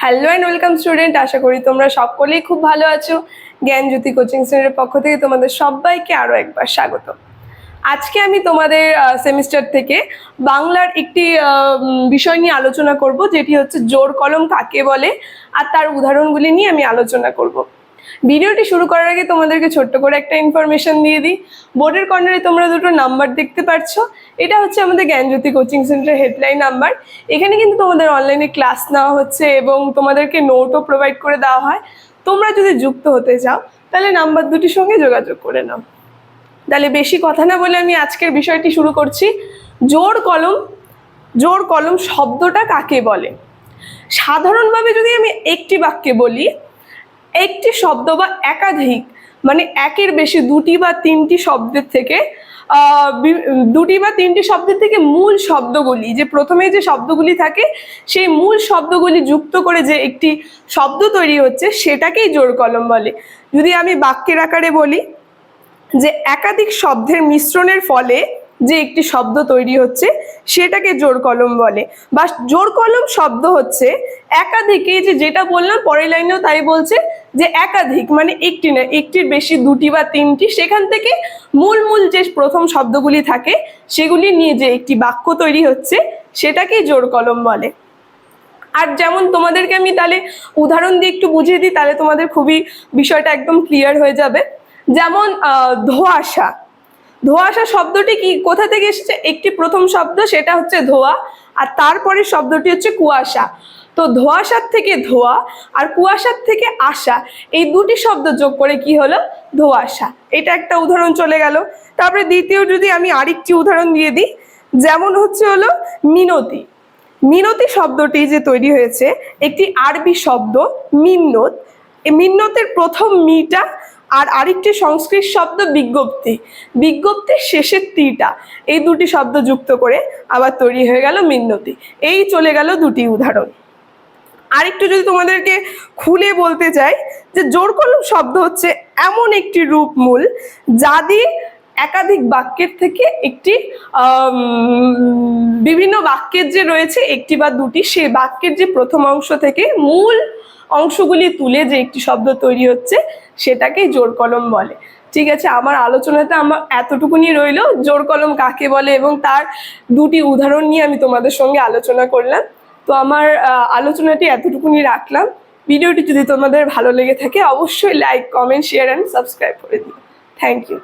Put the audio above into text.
Hello and welcome student, আশা করি তোমরা সকলেই খুব ভালো আছো। জ্ঞানজ্যোতি কোচিং সেন্টারের পক্ষ থেকে তোমাদের সবাইকে আরও একবার স্বাগত। আজকে আমি তোমাদের সেমিস্টার থেকে বাংলার একটি বিষয় নিয়ে আলোচনা করব, যেটি হচ্ছে জোড় কলম কাকে বলে আর তার উদাহরণগুলি নিয়ে আমি আলোচনা করব। ভিডিওটি শুরু করার আগে তোমাদেরকে ছোট্ট করে একটা ইনফরমেশন দিয়ে দিই। বোর্ডের কর্নারে তোমরা দুটো নাম্বার দেখতে পাচ্ছ, এটা হচ্ছে আমাদের জ্ঞানজ্যোতি কোচিং সেন্টারের হেডলাইন নাম্বার। এখানে কিন্তু তোমাদের অনলাইনে ক্লাস নেওয়া হচ্ছে এবং তোমাদেরকে নোটও প্রোভাইড করে দেওয়া হয়। তোমরা যদি যুক্ত হতে চাও তাহলে নাম্বার দুটির সঙ্গে যোগাযোগ করে নাও। তাহলে বেশি কথা না বলে আমি আজকের বিষয়টি শুরু করছি। জোড় কলম শব্দটা কাকে বলে? সাধারণভাবে যদি আমি একটি বাক্যে বলি, একটি শব্দ বা একাধিক মানে একের বেশি দুটি বা তিনটি শব্দের থেকে মূল শব্দগুলি, যে প্রথমে যে শব্দগুলি থাকে সেই মূল শব্দগুলি যুক্ত করে যে একটি শব্দ তৈরি হচ্ছে সেটাকেই জোড় কলম বলে। যদি আমি বাক্যের আকারে বলি যে একাধিক শব্দের মিশ্রণের ফলে যে একটি শব্দ তৈরি হচ্ছে সেটাকে জোড় কলম বলে। বা জোড় কলম শব্দ হচ্ছে একাধিক, এই যেটা বললাম পরের লাইনেও তাই বলছে যে একাধিক মানে একটি না, একটির বেশি দুটি বা তিনটি, সেখান থেকে মূল যে প্রথম শব্দগুলি থাকে সেগুলি নিয়ে যে একটি বাক্য তৈরি হচ্ছে সেটাকেই জোড় কলম বলে। আর যেমন তোমাদেরকে আমি তাহলে উদাহরণ দিয়ে একটু বুঝিয়ে দিই, তাহলে তোমাদের খুবই বিষয়টা একদম ক্লিয়ার হয়ে যাবে। যেমন ধোঁয়াশা। ধোঁয়াশা শব্দটি কি কোথা থেকে এসেছে? একটি প্রথম শব্দ, সেটা হচ্ছে ধোঁয়া, আর তারপরে শব্দটি হচ্ছে কুয়াশা। তো ধোঁয়াশার থেকে ধোঁয়া আর কুয়াশার থেকে আশা, এই দুটি শব্দ যোগ করে কি হলো? ধোঁয়াশা। এটা একটা উদাহরণ চলে গেল। তারপরে দ্বিতীয় যদি আমি আরেকটি উদাহরণ দিয়ে দিই, যেমন হচ্ছে হলো মিনতি। মিনতি শব্দটি যে তৈরি হয়েছে একটি আরবি শব্দ মিন্নত। এই মিন্নতের প্রথম মিটা আর আরেকটি সংস্কৃত শব্দ বিজ্ঞপ্তি, বিজ্ঞপ্তির শেষের টিটা, এই দুটি শব্দ যুক্ত করে আবার তৈরি হয়ে গেল মিন্নতি। এই চলে গেল দুটি উদাহরণ। আরেকটু যদি তোমাদেরকে খুলে বলতে চাই যে জোড় কলম শব্দ হচ্ছে এমন একটি রূপমূল যা দিয়ে একাধিক বাক্যের থেকে একটি বিভিন্ন বাক্যের যে রয়েছে একটি বা দুটি, সেই বাক্যের যে প্রথম অংশ থেকে মূল অংশগুলি তুলে যে একটি শব্দ তৈরি হচ্ছে সেটাকেই জোড় কলম বলে। ঠিক আছে, আমার আলোচনাতে আমার এতটুকুনি রইল, জোড় কলম কাকে বলে এবং তার দুটি উদাহরণ নিয়ে আমি তোমাদের সঙ্গে আলোচনা করলাম। তো আমার আলোচনাটি এতটুকুনি রাখলাম। ভিডিওটি যদি তোমাদের ভালো লেগে থাকে অবশ্যই like, comment, share and subscribe করে দিও। Thank you.